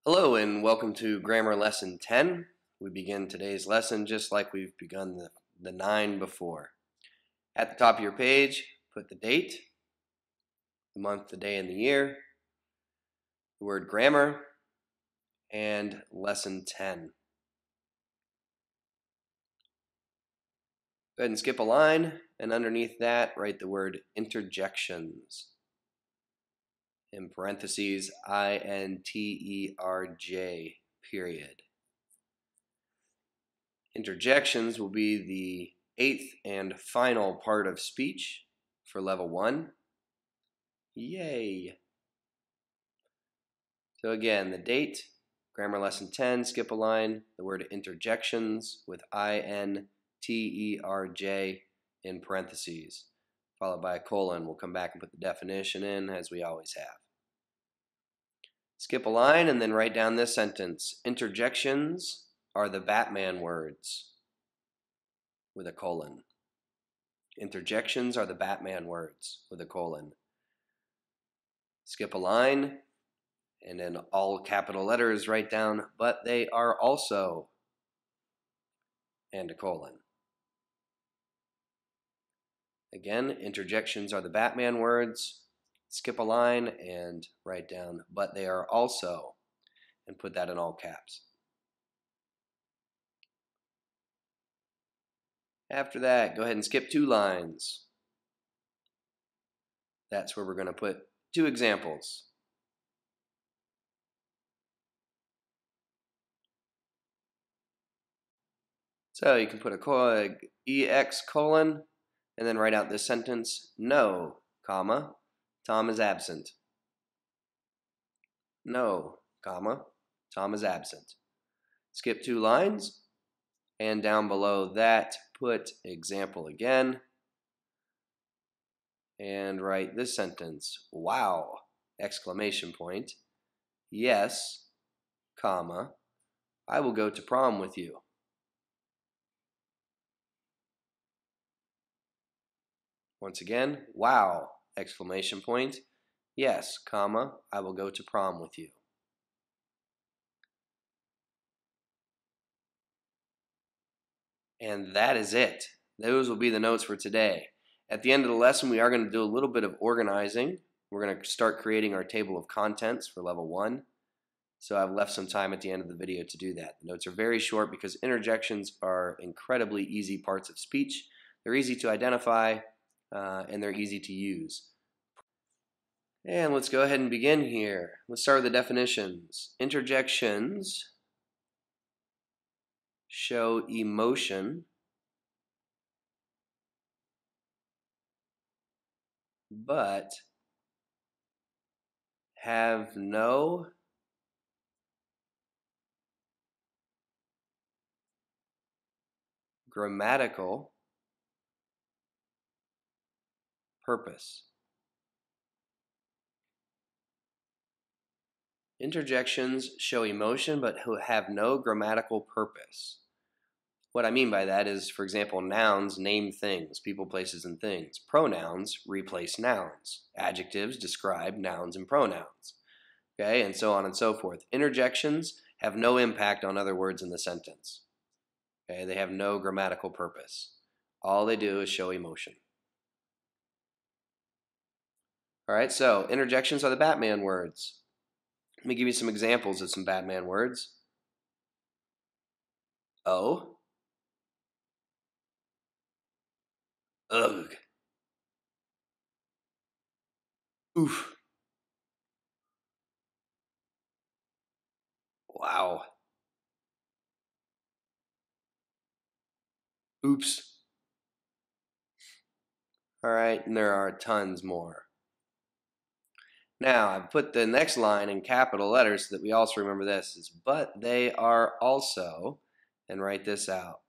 Hello and welcome to Grammar Lesson 10. We begin today's lesson just like we've begun the 9 before. At the top of your page, put the date, the month, the day, and the year, the word grammar, and lesson 10. Go ahead and skip a line, and underneath that, write the word interjections. In parentheses, INTERJ, period. Interjections will be the 8th and final part of speech for level 1. Yay! So again, the date, grammar lesson 10, skip a line, the word interjections with INTERJ in parentheses, followed by a colon. We'll come back and put the definition in as we always have. Skip a line and then write down this sentence. Interjections are the Batman words with a colon. Interjections are the Batman words with a colon. Skip a line and in all capital letters write down, but they are also, and a colon. Again, interjections are the Batman words. Skip a line and write down, but they are also, and put that in all caps. After that, go ahead and skip 2 lines. That's where we're going to put 2 examples. So you can put a EX colon and then write out this sentence. No, comma, Tom is absent. No, comma, Tom is absent. Skip 2 lines and down below that put example again and write this sentence. Wow, exclamation point. Yes, comma, I will go to prom with you. Once again, wow, exclamation point. Yes, comma, I will go to prom with you. And that is it. Those will be the notes for today. At the end of the lesson, we are going to do a little bit of organizing. We're going to start creating our table of contents for level 1. So I've left some time at the end of the video to do that. The notes are very short because interjections are incredibly easy parts of speech. They're easy to identify and they're easy to use. And let's go ahead and begin here. Let's start with the definitions. Interjections show emotion, but have no grammatical purpose. Interjections show emotion but have no grammatical purpose. What I mean by that is, for example, nouns name things, people, places, and things. Pronouns replace nouns. Adjectives describe nouns and pronouns. Okay, and so on and so forth. Interjections have no impact on other words in the sentence. Okay, they have no grammatical purpose. All they do is show emotion. All right, so interjections are the Batman words. Let me give you some examples of some Batman words. Oh. Ugh. Oof. Wow. Oops. All right, and there are tons more. Now, I've put the next line in capital letters so that we also remember this. Is but they are also, and write this out.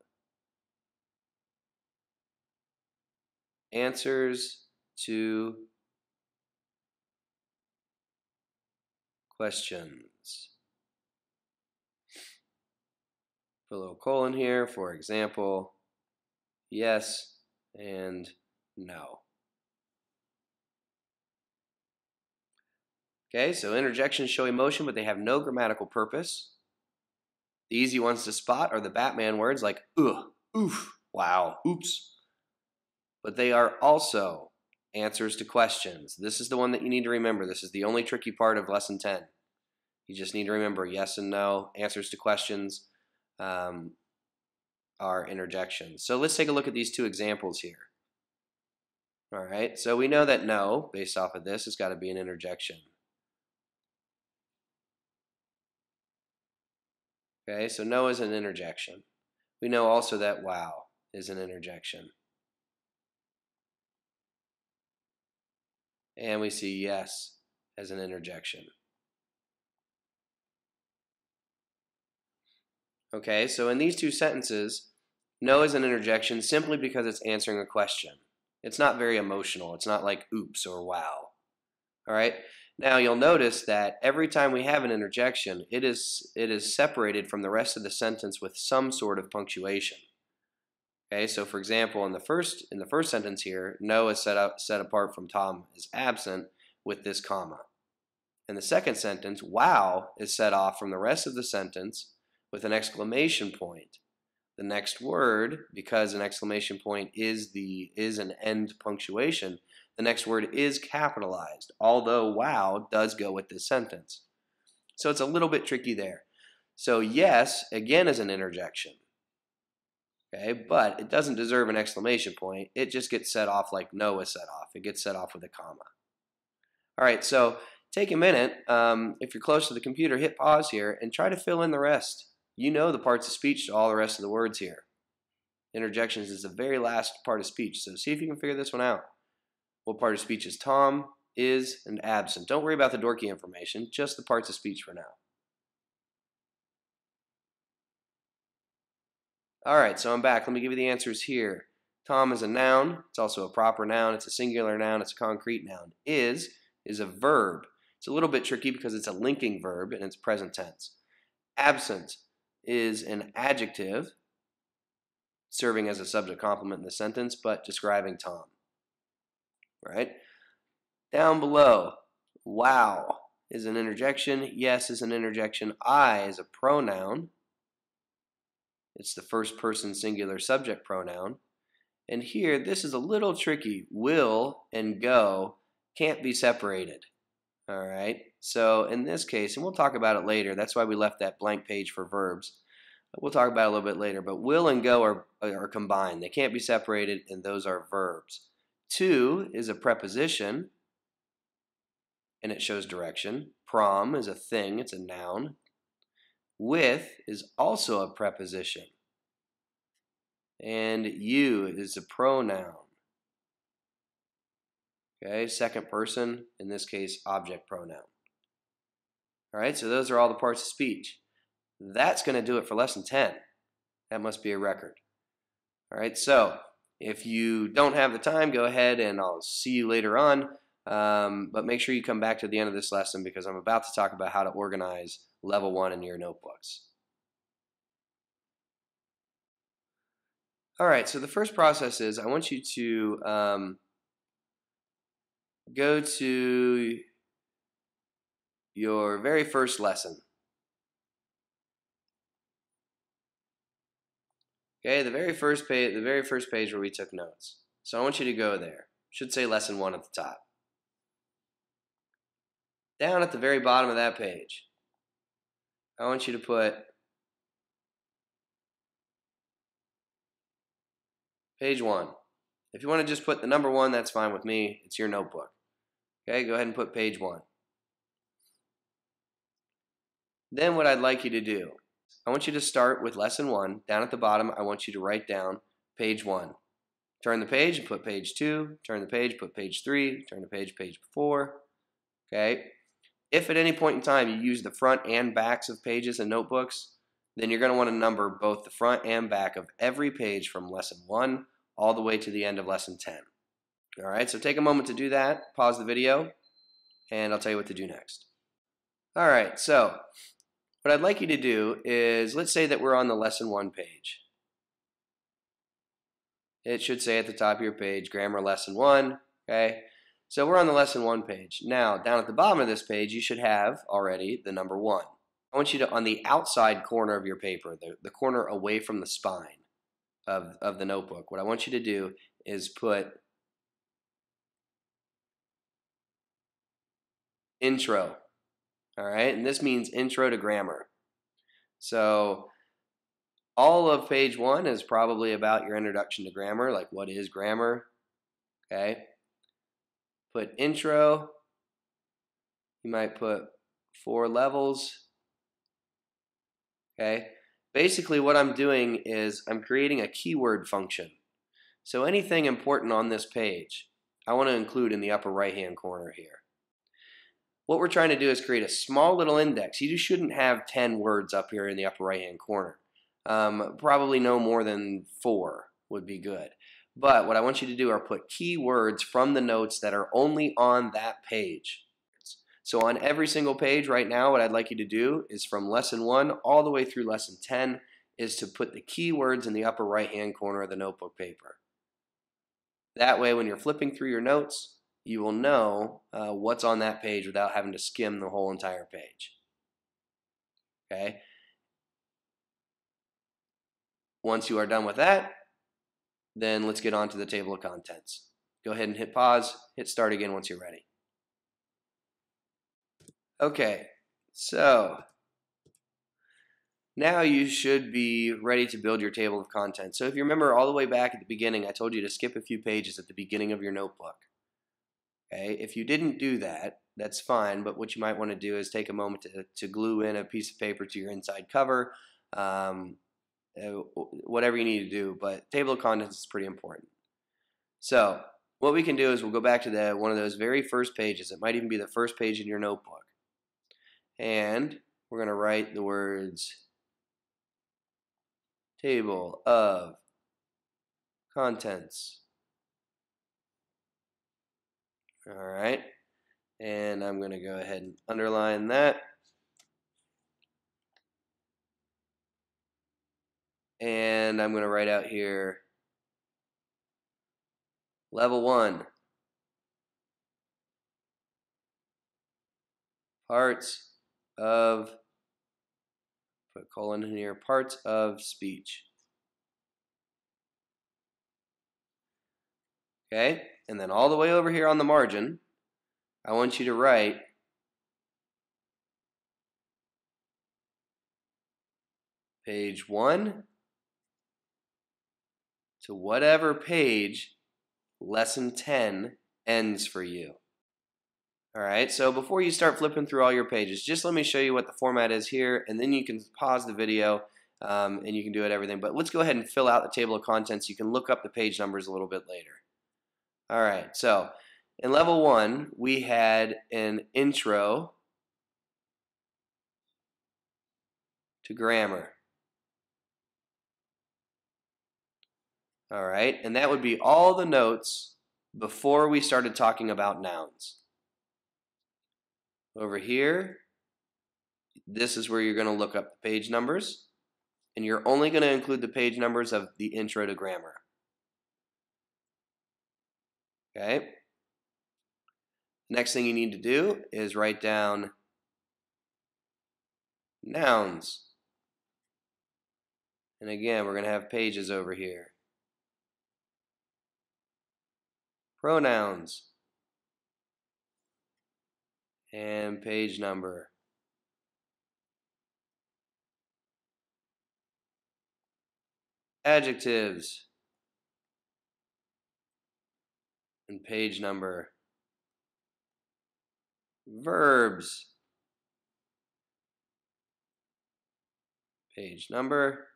Answers to questions. Put a little colon here, for example, yes and no. Okay, so interjections show emotion, but they have no grammatical purpose. The easy ones to spot are the Batman words like ugh, oof, wow, oops. But they are also answers to questions. This is the one that you need to remember. This is the only tricky part of lesson 10. You just need to remember yes and no. Answers to questions are interjections. So let's take a look at these two examples here. All right, so we know that no, based off of this, has got to be an interjection. Okay, so no is an interjection. We know also that wow is an interjection. And we see yes as an interjection. Okay, so in these two sentences, no is an interjection simply because it's answering a question. It's not very emotional. It's not like oops or wow. All right. Now you'll notice that every time we have an interjection, it is separated from the rest of the sentence with some sort of punctuation. Okay, so for example, in the first sentence here, no is set apart from Tom is absent with this comma. In the second sentence, wow is set off from the rest of the sentence with an exclamation point. The next word, because an exclamation point is an end punctuation, the next word is capitalized, although wow does go with this sentence. So it's a little bit tricky there. So yes, again, is an interjection. Okay, but it doesn't deserve an exclamation point. It just gets set off like no is set off. It gets set off with a comma. All right, so take a minute. If you're close to the computer, hit pause here and try to fill in the rest. You know the parts of speech to all the rest of the words here. Interjections is the very last part of speech, so see if you can figure this one out. What part of speech is Tom, is, and absent? Don't worry about the dorky information, just the parts of speech for now. All right, so I'm back. Let me give you the answers here. Tom is a noun. It's also a proper noun. It's a singular noun. It's a concrete noun. Is a verb. It's a little bit tricky because it's a linking verb and it's present tense. Absent is an adjective serving as a subject complement in the sentence, but describing Tom. Right? Down below, wow is an interjection. Yes is an interjection. I is a pronoun. It's the first person singular subject pronoun. And here, this is a little tricky. Will and go can't be separated. All right? So in this case, and we'll talk about it later, that's why we left that blank page for verbs. We'll talk about it a little bit later, but will and go are combined. They can't be separated, and those are verbs. To is a preposition, and it shows direction. Prom is a thing, it's a noun. With is also a preposition. And you is a pronoun. Okay, second person, in this case, object pronoun. All right, so those are all the parts of speech. That's going to do it for lesson 10. That must be a record. All right, so if you don't have the time, go ahead and I'll see you later on. But make sure you come back to the end of this lesson because I'm about to talk about how to organize level 1 in your notebooks. All right, so the first process is I want you to go to your very first lesson. Okay, the very first page where we took notes. So I want you to go there. Should say lesson 1 at the top. Down at the very bottom of that page, I want you to put page 1. If you want to just put the number 1, that's fine with me. It's your notebook. Okay, go ahead and put page 1. Then what I'd like you to do, I want you to start with lesson 1. Down at the bottom, I want you to write down page 1. Turn the page and put page 2. Turn the page, put page 3. Turn the page 4. Okay. If at any point in time you use the front and backs of pages and notebooks, then you're going to want to number both the front and back of every page from lesson 1 all the way to the end of lesson 10. All right, so take a moment to do that. Pause the video, and I'll tell you what to do next. All right, so what I'd like you to do is, let's say that we're on the lesson 1 page. It should say at the top of your page, grammar lesson 1, okay? So we're on the lesson 1 page. Now, down at the bottom of this page, you should have already the number 1. I want you to, on the outside corner of your paper, the corner away from the spine of the notebook, what I want you to do is put intro. All right, and this means intro to grammar. So all of page 1 is probably about your introduction to grammar, like what is grammar, okay? Put intro. You might put 4 levels, okay? Basically what I'm doing is I'm creating a keyword function. So anything important on this page, I want to include in the upper right-hand corner here. What we're trying to do is create a small little index. You just shouldn't have 10 words up here in the upper right-hand corner. Probably no more than 4 would be good. But what I want you to do are put keywords from the notes that are only on that page. So on every single page right now, what I'd like you to do is from lesson 1 all the way through lesson 10 is to put the keywords in the upper right-hand corner of the notebook paper. That way when you're flipping through your notes, you will know what's on that page without having to skim the whole entire page. Okay? Once you are done with that, then let's get on to the table of contents. Go ahead and hit pause, hit start again once you're ready. Okay, so now you should be ready to build your table of contents. So if you remember all the way back at the beginning, I told you to skip a few pages at the beginning of your notebook. Okay, if you didn't do that, that's fine, but what you might want to do is take a moment to glue in a piece of paper to your inside cover, whatever you need to do, but table of contents is pretty important. So what we can do is we'll go back to one of those very first pages. It might even be the first page in your notebook. And we're going to write the words table of contents. All right. And I'm going to go ahead and underline that. And I'm going to write out here level 1. Parts of, put a colon in here, parts of speech. Okay, and then all the way over here on the margin, I want you to write page 1 to whatever page lesson 10 ends for you. Alright, so before you start flipping through all your pages, just let me show you what the format is here, and then you can pause the video and you can do it everything. But let's go ahead and fill out the table of contents. You can look up the page numbers a little bit later. Alright, so in level 1, we had an intro to grammar. Alright, and that would be all the notes before we started talking about nouns. Over here, this is where you're going to look up the page numbers, and you're only going to include the page numbers of the intro to grammar. Okay? Next thing you need to do is write down nouns. And again, we're going to have pages over here. Pronouns. And page number. Adjectives. And page number. Verbs. Page number.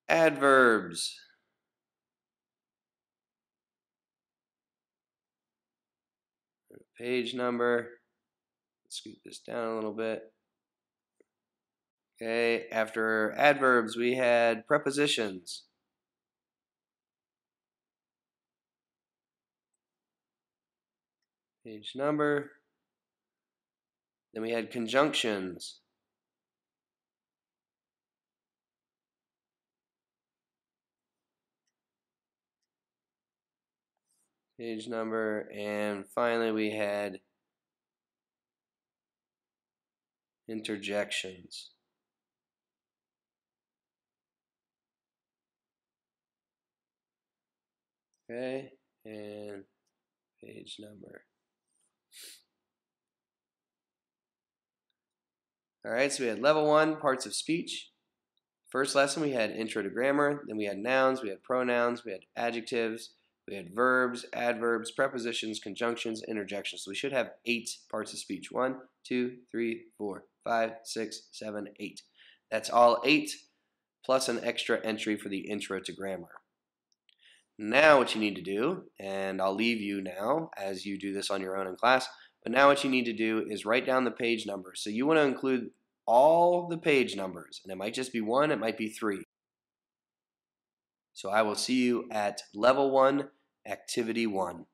Adverbs. Page number. Let's scoot this down a little bit. Okay, after adverbs, we had prepositions. Page number. Then we had conjunctions. page number, and finally we had interjections. Okay, and page number. All right, so we had level 1, parts of speech. First lesson we had intro to grammar, then we had nouns, we had pronouns, we had adjectives, we had verbs, adverbs, prepositions, conjunctions, interjections. So we should have 8 parts of speech. 1, 2, 3, 4, 5, 6, 7, 8. That's all 8 plus an extra entry for the intro to grammar. Now what you need to do, and I'll leave you now as you do this on your own in class, but now what you need to do is write down the page numbers. So you want to include all the page numbers, and it might just be 1, it might be 3. So I will see you at level 1, activity 1.